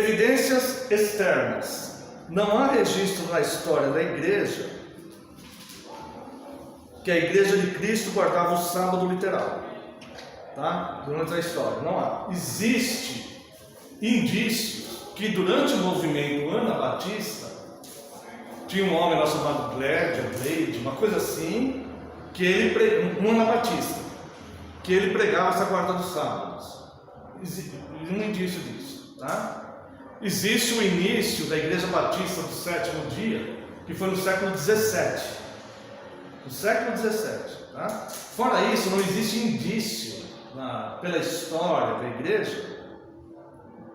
Evidências externas. Não há registro na história da igreja que a igreja de Cristo guardava o sábado literal, tá? Durante a história, não há. Existe indícios que durante o movimento anabatista tinha um homem lá chamado Blade, uma coisa assim, que ele um anabatista, que ele pregava essa guarda dos sábados. Existe um indício disso, tá? Existe o início da Igreja Batista do Sétimo Dia, que foi no século XVII. No século XVII, tá? Fora isso, não existe indício pela história da igreja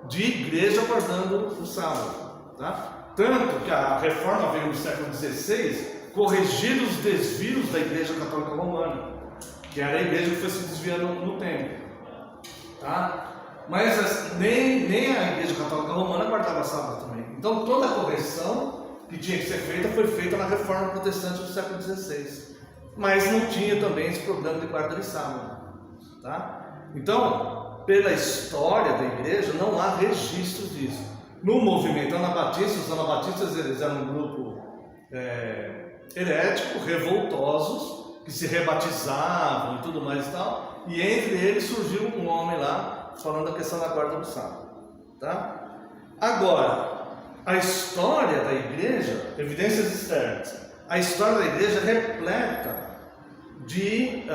de igreja guardando o sábado, tá? Tanto que a reforma veio no século XVI corrigir os desvios da Igreja Católica Romana, que era a igreja que foi se desviando no tempo, tá? Mas nem a Igreja Católica Romana guardava sábado também. Então toda a correção que tinha que ser feita foi feita na Reforma Protestante do século XVI. Mas não tinha também esse problema de guarda de sábado, tá? Então, pela história da igreja, não há registros disso. No movimento anabatista, os anabatistas eles eram um grupo herético, revoltosos, que se rebatizavam e tudo mais e tal. E entre eles surgiu um homem lá falando da questão da guarda do sábado, tá? Agora, a história da igreja, evidências externas, a história da igreja é repleta de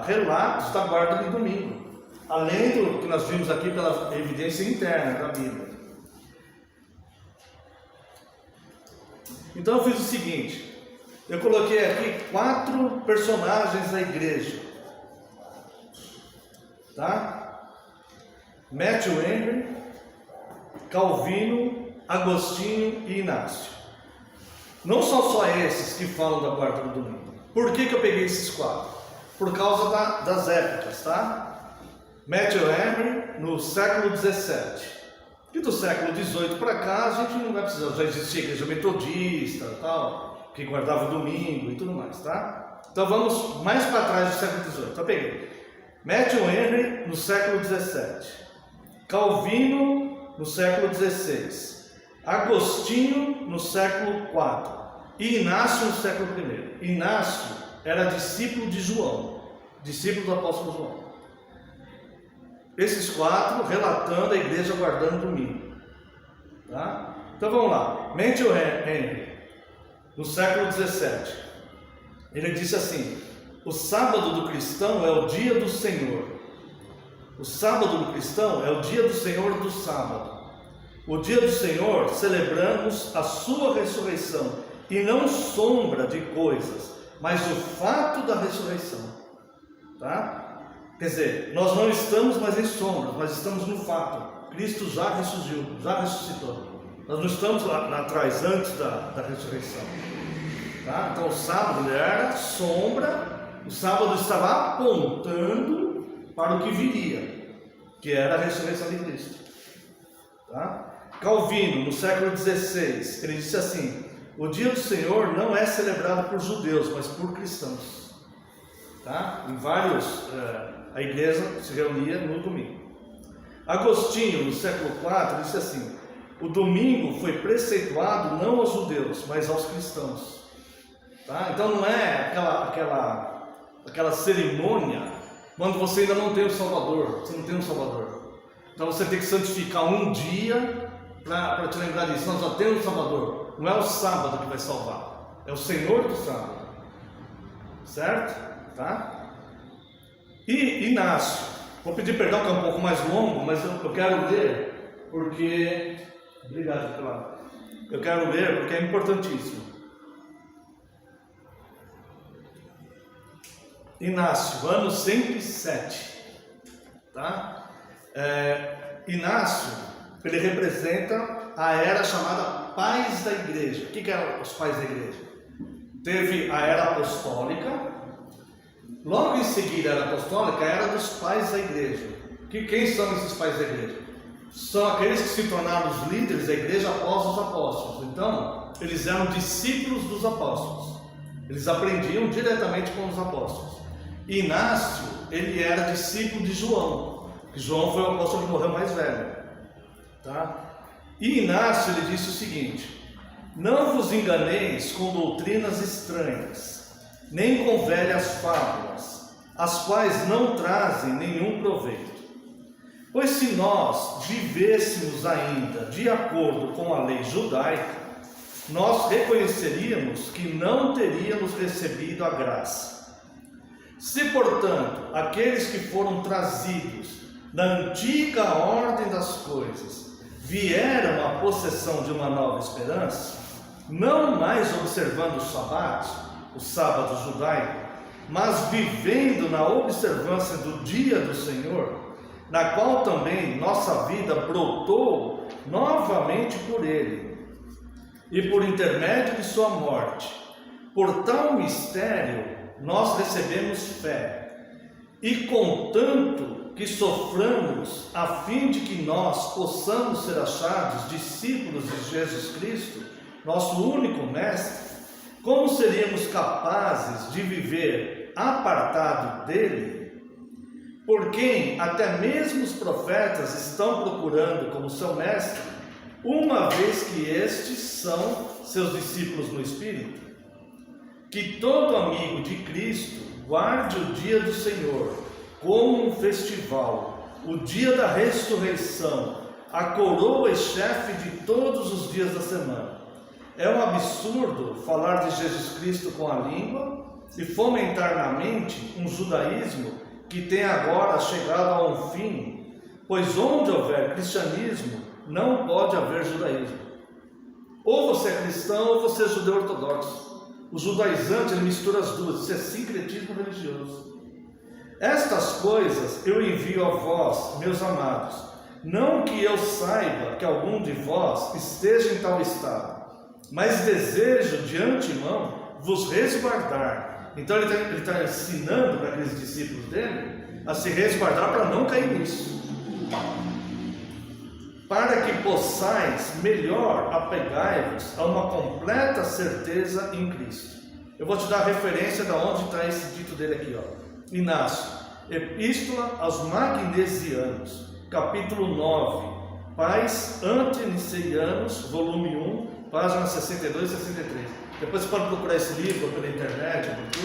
relatos da guarda de domingo, além do que nós vimos aqui pela evidência interna da Bíblia. Então eu fiz o seguinte, eu coloquei aqui 4 personagens da igreja, tá? Matthew Henry, Calvino, Agostinho e Inácio. Não são só esses que falam da guarda do domingo. Por que eu peguei esses 4? Por causa das épocas, tá? Matthew Henry no século XVII. E do século XVIII para cá a gente não vai precisar, já existia a igreja metodista tal, que guardava o domingo e tudo mais, tá? Então vamos mais para trás do século XVIII. Então eu peguei Matthew Henry no século XVII. Calvino no século XVI, Agostinho no século IV e Inácio no século I. Inácio era discípulo de João, discípulo do apóstolo João. Esses 4 relatando a igreja guardando o domingo, tá? Então vamos lá. Matthew Henry no século XVII, ele disse assim: o sábado do cristão é o dia do Senhor. O sábado do cristão é o dia do Senhor do sábado. O dia do Senhor celebramos a sua ressurreição, e não sombra de coisas, mas o fato da ressurreição, tá? Quer dizer, nós não estamos mais em sombras, mas estamos no fato. Cristo já ressurgiu, já ressuscitou. Nós não estamos lá atrás, antes da ressurreição, tá? Então o sábado era sombra, o sábado estava apontando para o que viria, que era a ressurreição de Cristo, tá? Calvino, no século XVI, ele disse assim: o dia do Senhor não é celebrado por judeus, mas por cristãos, tá? Em vários, a igreja se reunia no domingo. Agostinho, no século IV, disse assim: o domingo foi preceituado não aos judeus, mas aos cristãos, tá? Então não é aquela cerimônia quando você ainda não tem o Salvador, você não tem um Salvador. Então você tem que santificar um dia para te lembrar disso. Nós já temos o Salvador. Não é o sábado que vai salvar, é o Senhor do sábado, certo? Tá? E Inácio, vou pedir perdão que é um pouco mais longo, mas eu quero ler porque... Obrigado pela... Eu quero ler porque é importantíssimo. Inácio, ano 107, tá? Inácio, ele representa a era chamada pais da igreja. O que eram os pais da igreja? Teve a era apostólica, logo em seguida a era apostólica, a era dos pais da igreja. Quem são esses pais da igreja? São aqueles que se tornaram os líderes da igreja após os apóstolos. Então, eles eram discípulos dos apóstolos, eles aprendiam diretamente com os apóstolos. Inácio, ele era discípulo de João, que João foi o apóstolo que morreu mais velho, tá? E Inácio ele disse o seguinte: não vos enganeis com doutrinas estranhas, nem com velhas fábulas, as quais não trazem nenhum proveito. Pois se nós vivêssemos ainda de acordo com a lei judaica, nós reconheceríamos que não teríamos recebido a graça. Se, portanto, aqueles que foram trazidos da antiga ordem das coisas vieram à possessão de uma nova esperança, não mais observando o sábado judaico, mas vivendo na observância do dia do Senhor, na qual também nossa vida brotou novamente por Ele, e por intermédio de sua morte, por tal mistério nós recebemos fé, e contanto que soframos, a fim de que nós possamos ser achados discípulos de Jesus Cristo, nosso único Mestre, como seríamos capazes de viver apartado dele? Por quem até mesmo os profetas estão procurando como seu mestre, uma vez que estes são seus discípulos no Espírito? Que todo amigo de Cristo guarde o dia do Senhor como um festival, o dia da ressurreição, a coroa e chefe de todos os dias da semana. É um absurdo falar de Jesus Cristo com a língua e fomentar na mente um judaísmo que tem agora chegado a um fim, pois onde houver cristianismo, não pode haver judaísmo. Ou você é cristão ou você é judeu ortodoxo. O judaizante ele mistura as duas, isso é sincretismo religioso. Estas coisas eu envio a vós, meus amados, não que eu saiba que algum de vós esteja em tal estado, mas desejo de antemão vos resguardar. Então ele está ensinando para aqueles discípulos dele a se resguardar para não cair nisso, para que possais melhor apegai-vos a uma completa certeza em Cristo. Eu vou te dar a referência de onde está esse dito dele aqui, ó. Inácio, Epístola aos Magnesianos, capítulo 9, Pais Antiniceianos, volume 1, páginas 62 e 63. Depois você pode procurar esse livro pela internet, por tudo.